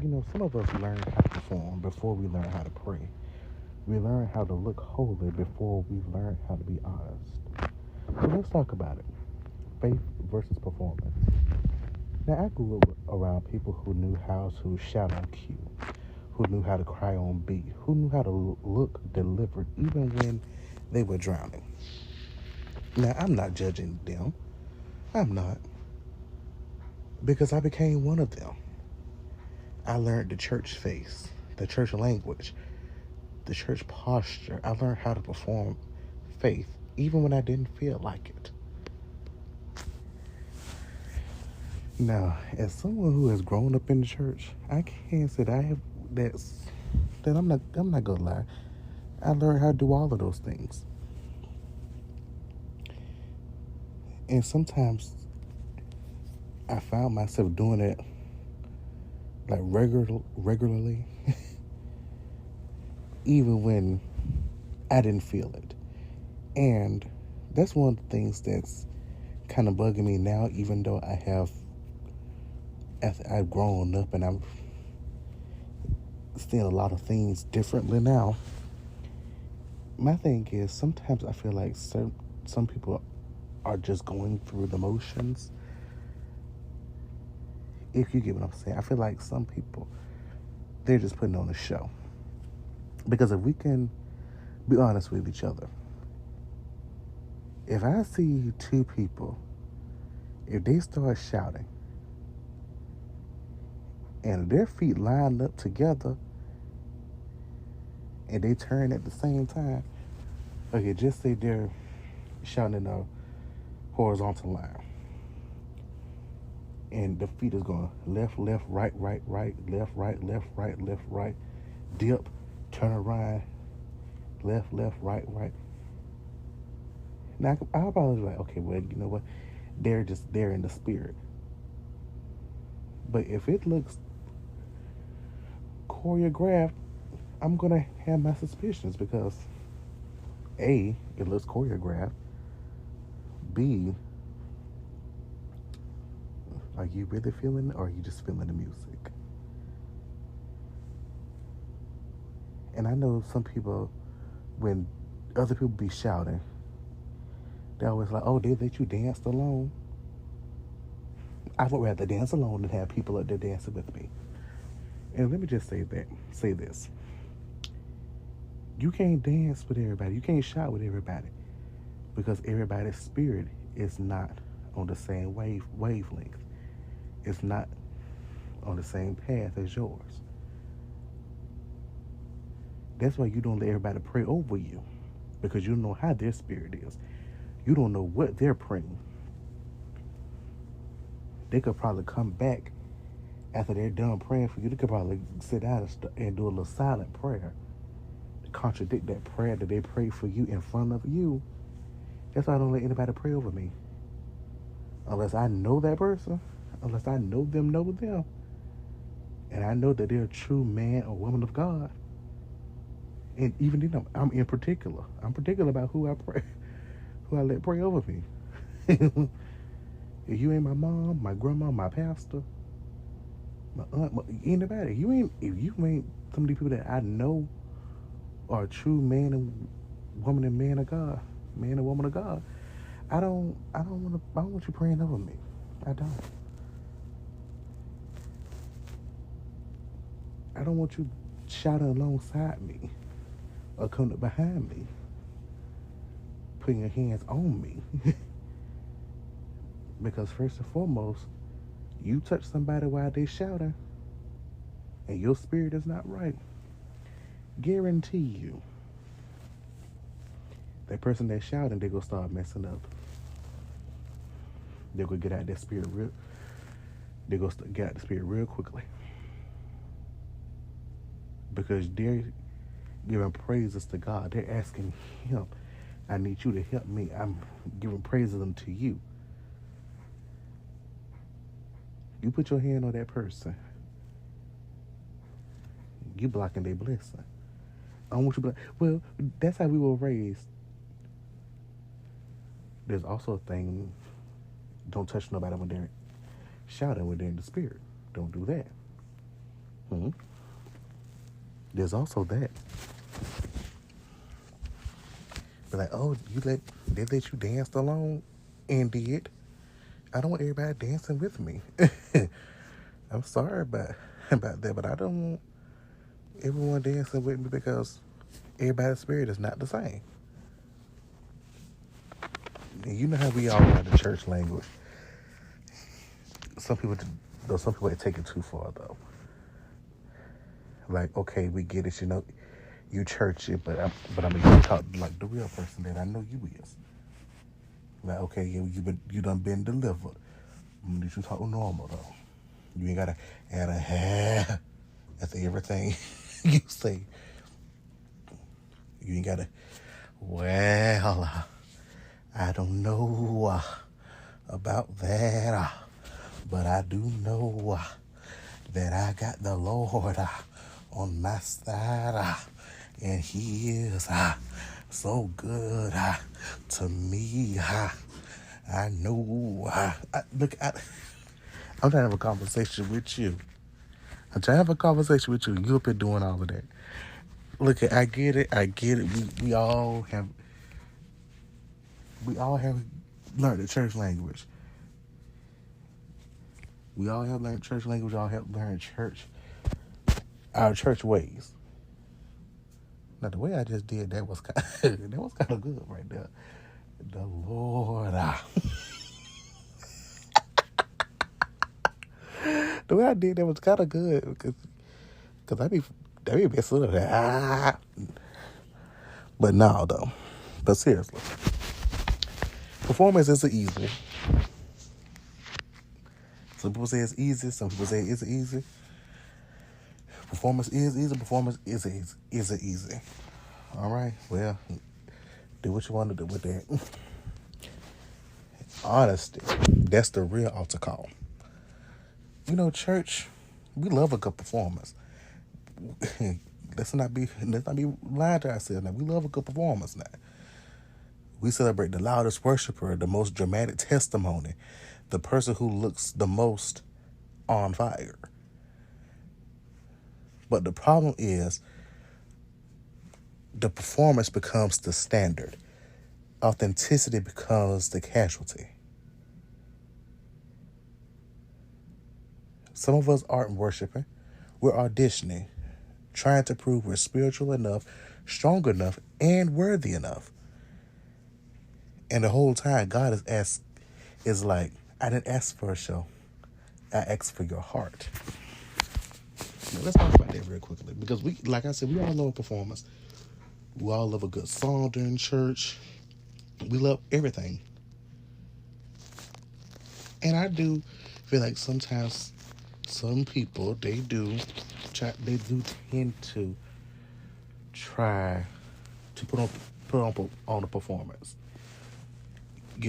some of us learn how to perform before we learn how to pray. We learn how to look holy before we learn how to be honest. So let's talk about it. Faith versus performance. Now, I grew up around people who knew how to shout on cue, who knew how to cry on beat, who knew how to look delivered even when they were drowning. Now, I'm not judging them. I'm not. Because I became one of them. I learned the church face, the church language, the church posture. I learned how to perform faith even when I didn't feel like it. Now, as someone who has grown up in the church, I can't say that I have that I'm not gonna lie. I learned how to do all of those things. And sometimes I found myself doing it like regularly, even when I didn't feel it. And that's one of the things that's kind of bugging me now, even though as I've grown up and I'm seeing a lot of things differently now. My thing is sometimes I feel like some people are just going through the motions. If you get what I'm saying, I feel like some people, they're just putting on a show. Because if we can be honest with each other, if I see two people, if they start shouting and their feet line up together and they turn at the same time, okay, just say they're shouting in a horizontal line. And the feet is going left, left, right, right, right, left, left, right, dip, turn around, left, right, right. Now, I'll probably be like, okay, well, you know what? They're just there in the spirit. But if it looks choreographed, I'm going to have my suspicions because A, it looks choreographed. B, are you really feeling it or are you just feeling the music? And I know some people, when other people be shouting, they're always like, oh, they let you dance alone. I would rather dance alone than have people up there dancing with me. And let me just say this. You can't dance with everybody. You can't shout with everybody because everybody's spirit is not on the same wavelength. It's not on the same path as yours. That's why you don't let everybody pray over you because you don't know how their spirit is. You don't know what they're praying. They could probably come back after they're done praying for you. They could probably sit down and do a little silent prayer to contradict that prayer that they prayed for you in front of you. That's why I don't let anybody pray over me. Unless I know that person, unless I know them, and I know that they're a true man or woman of God. And even then, I'm in particular. I'm particular about who I pray, who I let pray over me. If you ain't my mom, my grandma, my pastor, my aunt, anybody, if you ain't some of these people that I know are a true man and woman and man and woman of God, I don't want you praying over me. I don't. I don't want you shouting alongside me or coming up behind me, putting your hands on me. Because first and foremost, you touch somebody while they shouting and your spirit is not right, guarantee you that person that's shouting, they gonna start messing up. They're gonna get out their spirit real. They gonna get out the spirit real quickly because they're giving praises to God. They're asking Him, "I need you to help me." I'm giving praises unto you. You put your hand on that person, you blocking their blessing. I don't want you to. Well, that's how we were raised. There's also a thing. Don't touch nobody when they're shouting when they're in the spirit. Don't do that. There's also that. But like, oh, they let you dance alone, and did. I don't want everybody dancing with me. I'm sorry about that, but I don't want everyone dancing with me because everybody's spirit is not the same. And you know how we all got the church language. Some people, though, some people take it too far though. Like, okay, we get it, you churchy, but I'm gonna talk like the real person that I know you is. Like, okay, yeah, you done been delivered. You should talk normal though. You ain't gotta add a hair after everything you say. You ain't gotta. Well, I don't know about that, but I do know that I got the Lord on my side, and He is so good to me. I know. I'm trying to have a conversation with you. You've been doing all of that. Look, I get it. We all have learned the church language. We all have learned church language. We all have learned our church ways. Now, the way I just did that was that was kind of good right there. The Lord, the way I did that was kind of good because I be messing up that. But no, though. But seriously, performance isn't easy. Some people say it's easy. Some people say it's easy. Performance is easy. Performance isn't easy. All right. Well, do what you want to do with that. Honesty. That's the real altar call. Church, we love a good performance. let's not be lying to ourselves now. We love a good performance now. We celebrate the loudest worshiper, the most dramatic testimony, the person who looks the most on fire. But the problem is the performance becomes the standard. Authenticity becomes the casualty. Some of us aren't worshiping. We're auditioning, trying to prove we're spiritual enough, strong enough, and worthy enough. And the whole time, God is like, I didn't ask for a show. I asked for your heart. Now, let's talk about that real quickly. Because like I said, we all love a performance. We all love a good song during church. We love everything. And I do feel like sometimes some people, they do tend to try to put on a performance. I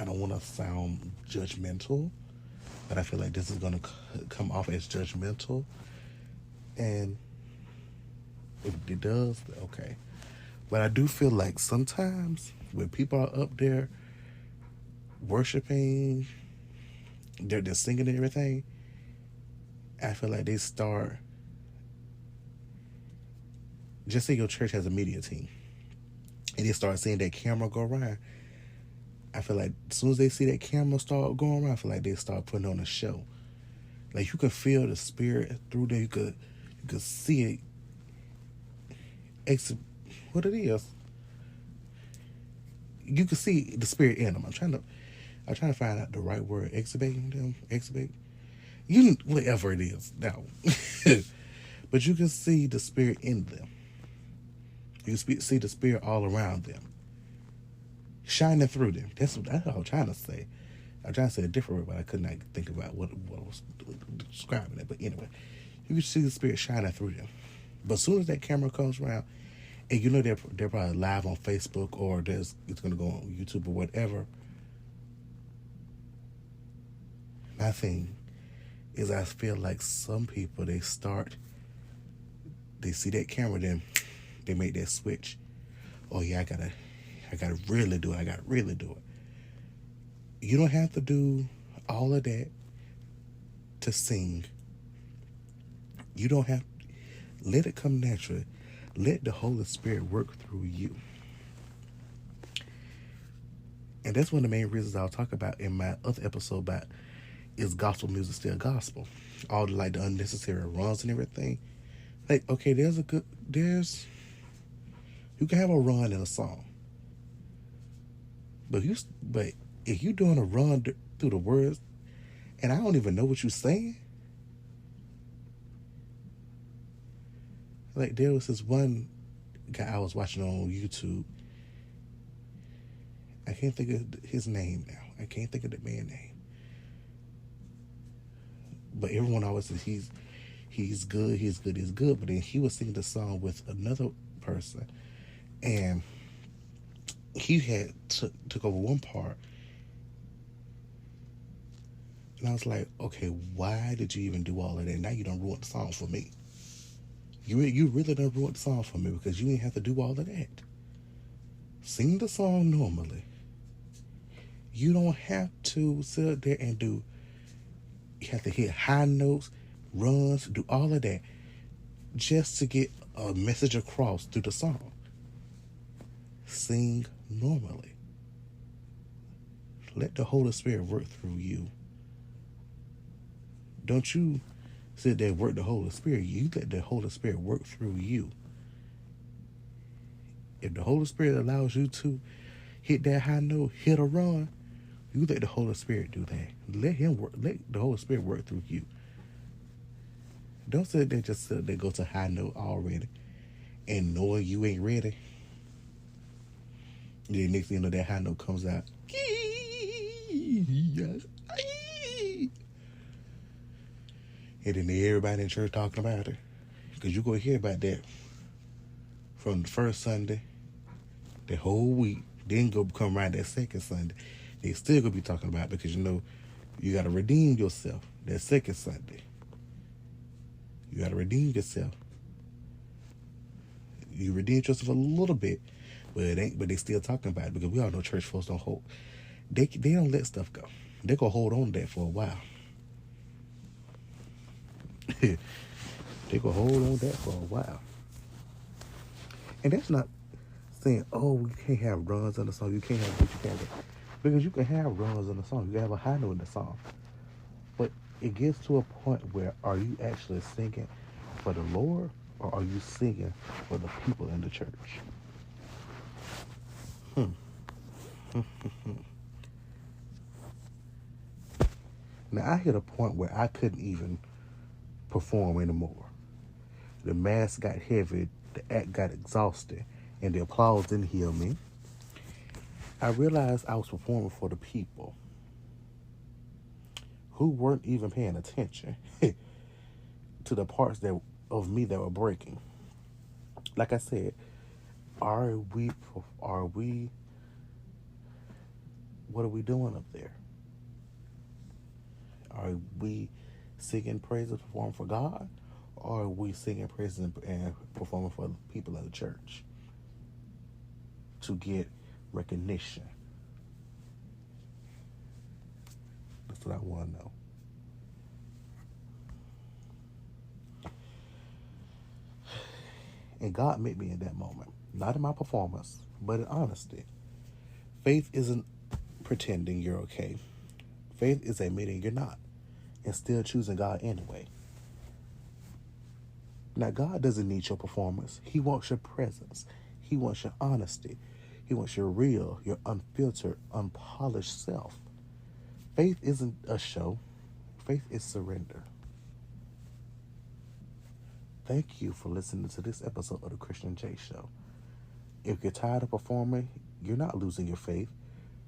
don't want to sound judgmental, but I feel like this is going to come off as judgmental. And if it does, okay. But I do feel like sometimes when people are up there worshiping, they're just singing and everything, I feel like they start, just say your church has a media team, and they start seeing that camera go around. I feel like as soon as they see that camera start going around, I feel like they start putting on a show. Like, you could feel the spirit through there. You could see it. What it is. You can see the spirit in them. I'm trying to find out the right word. Exhibit. Whatever it is now. But you can see the spirit in them. You can see the spirit all around them, shining through them. That's what I'm trying to say. I'm trying to say a different word, but I could not think about what was describing it. But anyway, you can see the spirit shining through them. But as soon as that camera comes around, and they're probably live on Facebook, or it's going to go on YouTube or whatever. My thing is, I feel like some people, they see that camera, then they make that switch. Oh yeah, I gotta really do it. You don't have to do all of that. to sing. You don't have, let it come naturally. Let the Holy Spirit work through you. And that's one of the main reasons I'll talk about in my other episode about, is gospel music still gospel? All the, like, the unnecessary runs and everything. Like, okay, you can have a run in a song. But if you doing a run through the words and I don't even know what you're saying. Like, there was this one guy I was watching on YouTube. I can't think of his name now. I can't think of the man's name. But everyone always says he's good. But then he was singing the song with another person, and he had took over one part, and I was like, okay, why did you even do all of that? Now you done ruined the song for me. You really done ruined the song for me because you didn't have to do all of that. Sing the song normally. You don't have to sit up there and do. You have to hit high notes, runs, do all of that just to get a message across through the song. Sing normally. Let the Holy Spirit work through you. Don't you sit there and work the Holy Spirit. You let the Holy Spirit work through you. If the Holy Spirit allows you to hit that high note, hit a run, you let the Holy Spirit do that. Let him work. Let the Holy Spirit work through you. Don't sit there just sit there, go to high note already and knowing you ain't ready. Then next thing you know, that high note comes out. And then everybody in church talking about it. Because you're going to hear about that from the first Sunday, the whole week. Then go come around that second Sunday. They still going to be talking about it because, you know, you got to redeem yourself that second Sunday. You got to redeem yourself. You redeemed yourself a little bit, but they still talking about it because we all know church folks don't hold. They don't let stuff go. They gonna hold on to that for a while. They gonna hold on to that for a while. And that's not saying, oh, we can't have runs in the song. You can't have this, you can't have that. Because you can have runs in the song. You can have a high note in the song. But it gets to a point where, are you actually singing for the Lord, or are you singing for the people in the church? Now, I hit a point where I couldn't even perform anymore. The mask got heavy, the act got exhausted, and the applause didn't heal me. I realized I was performing for the people who weren't even paying attention to the parts of me that were breaking. Like I said, what are we doing up there? Are we singing praises, performing for God? Or are we singing praises and performing for the people of the church to get recognition? That's what I want to know. And God met me in that moment. Not in my performance, but in honesty. Faith isn't pretending you're okay. Faith is admitting you're not and still choosing God anyway. Now, God doesn't need your performance. He wants your presence. He wants your honesty. He wants your real, your unfiltered, unpolished self. Faith isn't a show. Faith is surrender. Thank you for listening to this episode of the Christian J Show. If you're tired of performing, you're not losing your faith.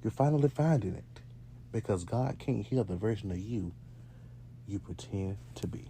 You're finally finding it. Because God can't heal the version of you pretend to be.